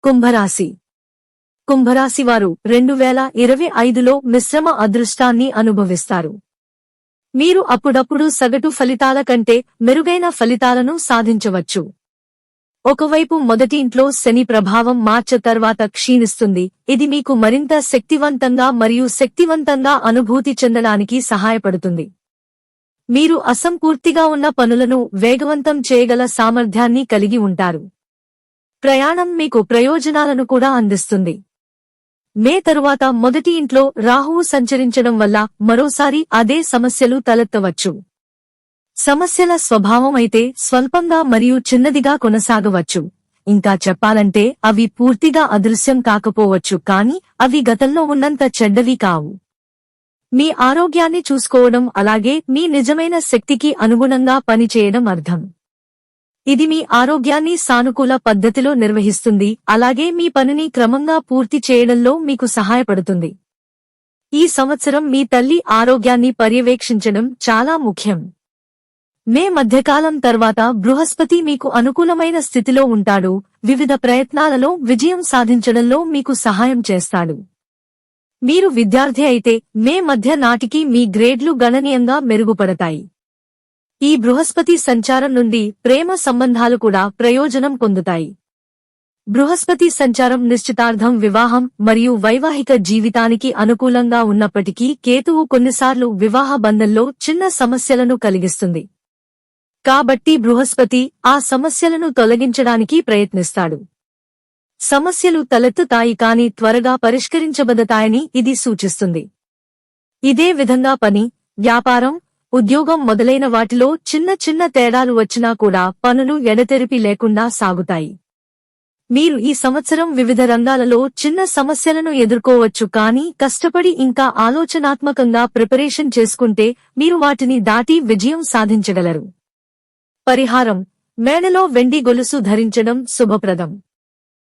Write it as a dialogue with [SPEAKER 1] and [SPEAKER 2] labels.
[SPEAKER 1] కుంభరాశి. కుంభరాశివారు 2025లో మిశ్రమ అదృష్టాన్ని అనుభవిస్తారు. మీరు అప్పుడప్పుడు సగటు ఫలితాల కంటే మెరుగైన ఫలితాలను సాధించవచ్చు. ఒకవైపు మొదటి ఇంట్లో శని ప్రభావం మార్చ తర్వాత క్షీణిస్తుంది. ఇది మీకు మరింత శక్తివంతంగా మరియు శక్తివంతంగా అనుభూతి చెందడానికి సహాయపడుతుంది. మీరు అసంపూర్తిగా ఉన్న పనులను వేగవంతం చేయగల సామర్థ్యాన్ని కలిగి ఉంటారు. ప్రయాణం మీకు ప్రయోజనాలను కూడా అందిస్తుంది. మే తరువాత మొదటి ఇంట్లో రాహువు సంచరించడం వల్ల మరోసారి అదే సమస్యలు తలెత్తవచ్చు. సమస్యల స్వభావం అయితే స్వల్పంగా మరియు చిన్నదిగా కొనసాగవచ్చు. ఇంకా చెప్పాలంటే అవి పూర్తిగా అదృశ్యం కాకపోవచ్చు, కానీ అవి గతంలో ఉన్నంత చెడ్డవి కావు. మీ ఆరోగ్యాన్ని చూసుకోవడం అలాగే మీ నిజమైన శక్తికి అనుగుణంగా పనిచేయడం అర్థం. ఇది మీ ఆరోగ్యాన్ని సానుకూల పద్ధతిలో నిర్వహిస్తుంది, అలాగే మీ పనిని క్రమంగా పూర్తి చేయడంలో మీకు సహాయపడుతుంది. ఈ సంవత్సరం మీ తల్లి ఆరోగ్యాన్ని పర్యవేక్షించడం చాలా ముఖ్యం. మే మధ్యకాలం తర్వాత బృహస్పతి మీకు అనుకూలమైన స్థితిలో ఉంటాడు, వివిధ ప్రయత్నాలలో విజయం సాధించడంలో మీకు సహాయం చేస్తాడు. మీరు విద్యార్థి అయితే మే మధ్య నాటికి మీ గ్రేడ్లు గణనీయంగా మెరుగుపడతాయి. ఈ బృహస్పతి సంచారం నుండి ప్రేమ సంబంధాలు కూడా ప్రయోజనం పొందుతాయి. బృహస్పతి సంచారం నిశ్చితార్థం, వివాహం మరియు వైవాహిక జీవితానికి అనుకూలంగా ఉన్నప్పటికీ కేతువు కొన్నిసార్లు వివాహ బంధంలో చిన్న సమస్యలను కలిగిస్తుంది. కాబట్టి బృహస్పతి ఆ సమస్యలను తొలగించడానికి ప్రయత్నిస్తాడు. సమస్యలు తలెత్తుతాయి కానీ త్వరగా పరిష్కరించబడతాయని ఇది సూచిస్తుంది. ఇదే విధంగా పని, వ్యాపారం, ఉద్యోగం మొదలైన వాటిలో చిన్న చిన్న తేడాలు వచ్చినా కూడా పనులు ఎడతెరిపి లేకుండా సాగుతాయి. మీరు ఈ సంవత్సరం వివిధ రంగాలలో చిన్న సమస్యలను ఎదుర్కోవచ్చు, కానీ కష్టపడి ఇంకా ఆలోచనాత్మకంగా ప్రిపరేషన్ చేసుకుంటే మీరు వాటిని దాటి విజయం సాధించగలరు. పరిహారం: మేడలో వెండి గొలుసు ధరించడం శుభప్రదం.